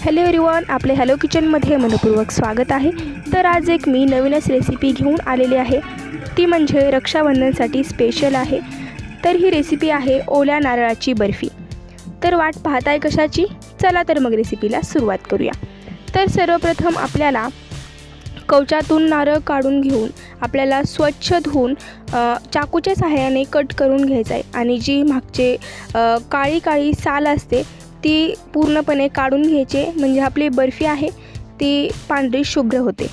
Hello everyone, आपले hello किचनमध्ये मनपूर्वक स्वागत आहे। तर आज एक मी नवीनच रेसिपी घेऊन आलेली आहे, ती म्हणजे रक्षाबंधनसाठी स्पेशल आहे। तर ही रेसिपी आहे ओल्या नारळाची बर्फी। तर वाट पाहताय कशाची? चला तर मग रेसिपीला सुरुवात करूया। तर सर्वप्रथम आपल्याला कवचातून नारळ काढून घेऊन आपल्याला स्वच्छ धुवून चाकूच्या सहाय्याने कट करून घ्यायचं आहे आणि जी मागचे काळी काळी साल असते ती पूर्णपणे काढून घ्यायचे, म्हणजे आपली बर्फी आहे ती पांढरी शुभ्र होते।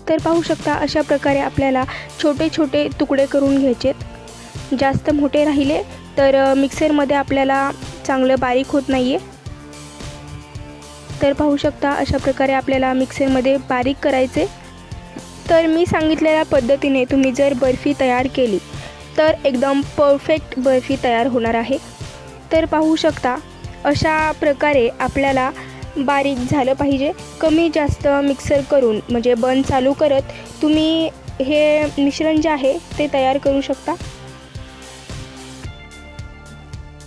तर पाहू शकता अशा प्रकारे आपल्याला छोटे छोटे तुकडे करून घ्यायचेत। जास्त मोठे राहिले तर मिक्सरमध्ये आपल्याला चांगलं बारीक होत नाही आहे। तर पाहू शकता अशा प्रकारे आपल्याला मिक्सरमध्ये बारीक करायचे। तर मी सांगितलेल्या पद्धतीने तुम्ही जर बर्फी तयार केली तर एकदम परफेक्ट बर्फी तयार होणार आहे। तर पाहू शकता अशा प्रकारे आपल्याला बारीक झालं पाहिजे। कमी जास्त मिक्सर करून म्हणजे बंद चालू करत तुम्ही हे मिश्रण जे आहे ते तयार करू शकता।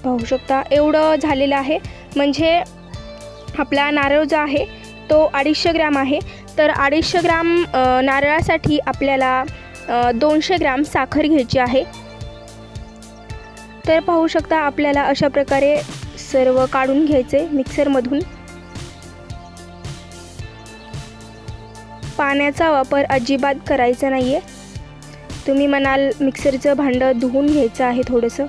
पाहू शकता एवढं झालेलं आहे, म्हणजे आपला नारळ जो आहे तो 250 ग्रॅम आहे। तर 250 ग्रॅम नारळासाठी आपल्याला 200 ग्रॅम साखर घ्यायची आहे। तर पाहू शकता आपल्याला अशा प्रकारे सर्व काढून घ्यायचे मिक्सरमधून। पाण्याचा वापर अजिबात करायचा नाही आहे। तुम्ही म्हणाल मिक्सरचं भांडं धुवून घ्यायचं आहे थोडंसं,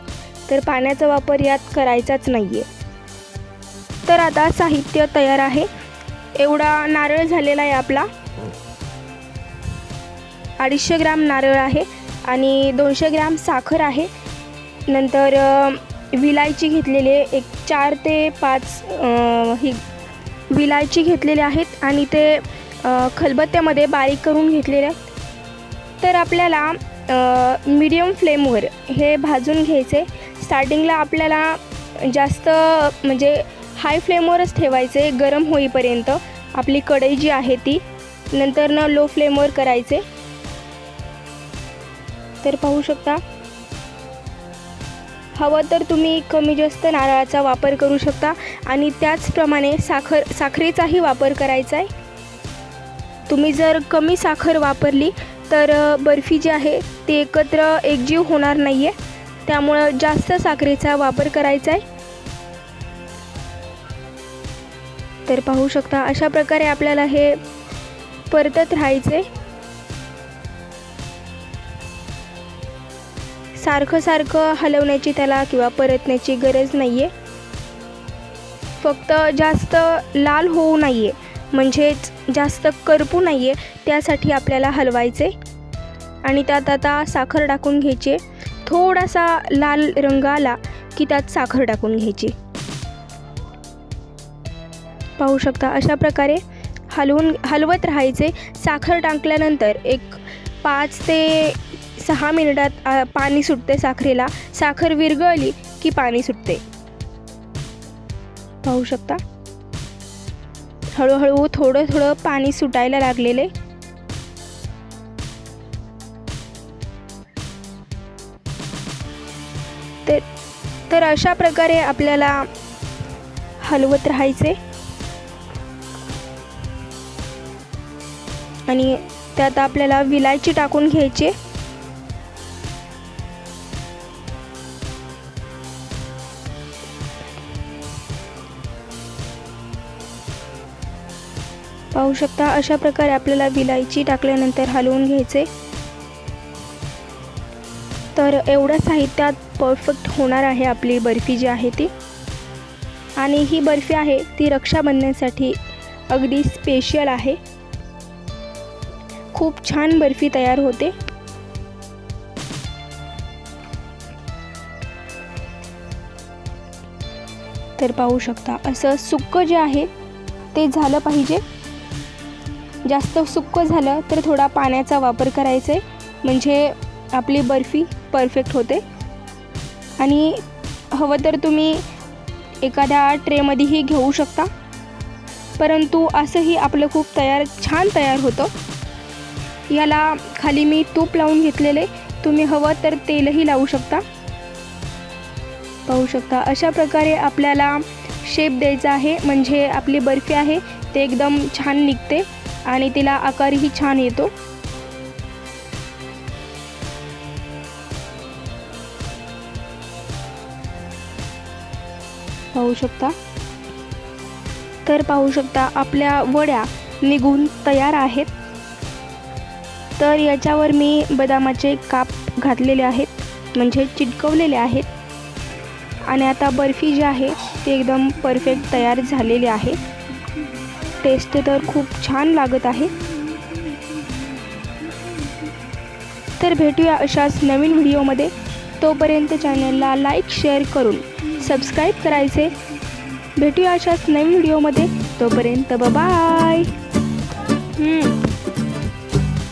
तर पाण्याचा वापर यात करायचाच नाही आहे। तर आता साहित्य तयार आहे। एवढा नारळ झालेला आहे आपला, 250 ग्रॅम नारळ आहे आणि 200 ग्रॅम साखर आहे। नंतर विलायची घेतलेली आहे, एक 4 ते 5 ही विलायची घेतलेली आहेत आणि ते खलबत्त्यामध्ये बारीक करून घेतलेले आहेत। तर आपल्याला मीडियम फ्लेमवर हे भाजून घ्यायचे। स्टार्टिंगला आपल्याला जास्त म्हणजे हाय फ्लेमवरच ठेवायचे गरम होईपर्यंत आपली कढई जी आहे ती, नंतर लो फ्लेमवर करायचे। तर पाहू शकता हवं तर तुम्ही कमी जास्त नारळाचा वापर करू शकता आणि त्याचप्रमाणे साखरेचाही वापर करायचा आहे। तुम्ही जर कमी साखर वापरली तर बर्फी जी आहे ती एकत्र एकजीव होणार नाही आहे, त्यामुळं जास्त साखरेचा वापर करायचा आहे। तर पाहू शकता अशा प्रकारे आपल्याला हे परतत राहायचे। सारखं हलवण्याची त्याला किंवा परतण्याची गरज नाही आहे। फक्त जास्त लाल होऊ नाही आहे, म्हणजेच जास्त करपू नाही आहे, त्यासाठी आपल्याला हलवायचे आणि त्यात आता साखर टाकून घ्यायची। थोडासा लाल रंग आला की त्यात साखर टाकून घ्यायची। पाहू शकता अशा प्रकारे हलवत राहायचे। साखर टाकल्यानंतर एक 5 ते 6 मिनिटात पाणी सुटते साखरेला। साखर विरघळली की पाणी सुटते। पाहू शकता हळूहळू थोडं पाणी सुटायला लागलेले। तर अशा प्रकारे आपल्याला हलवत राहायचे आणि त्यात आपल्याला विलायची टाकून घ्यायची। पाहू शकता अशा प्रकारे आपल्याला विलायची टाकल्यानंतर हलवून घ्यायचे। तर एवढ्या साहित्यात परफेक्ट होणार आहे आपली बर्फी जी आहे ती। आणि ही बर्फी आहे ती रक्षाबंधनसाठी अगदी स्पेशल आहे। खूप छान बर्फी तयार होते। तर पाहू शकता असं सुक्क जे आहे ते झालं पाहिजे। जास्त सुक्क झालं तर थोडा पाण्याचा वापर करायचा आहे, म्हणजे आपली बर्फी परफेक्ट होते। आणि हवं तर तुम्ही एखाद्या ट्रेमध्येही घेऊ शकता, परंतु असंही आपलं खूप छान तयार होतं। याला खाली मी तूप लावून घेतलेले, तुम्ही हवं तर तेलही लावू शकता। पाहू शकता अशा प्रकारे आपल्याला शेप द्यायचा आहे, म्हणजे आपली बर्फी आहे ते एकदम छान निघते आणि तिला आकारही छान येतो। पाहू शकता। तर पाहू शकता आपल्या वड्या निघून तयार आहेत। तर याच्यावर मी बदामाचे काप घातलेले आहेत, म्हणजे चिटकवलेले आहेत। आणि आता बर्फी जी आहे ती एकदम परफेक्ट तयार झालेली आहे। टेस्ट तर खूप छान लागत आहे। तर भेटूया अशाच नवीन व्हिडिओमध्ये। तोपर्यंत चॅनलला लाईक शेअर करून सबस्क्राईब करायचे। भेटूया अशाच नवीन व्हिडिओमध्ये। तोपर्यंत बाय बाय।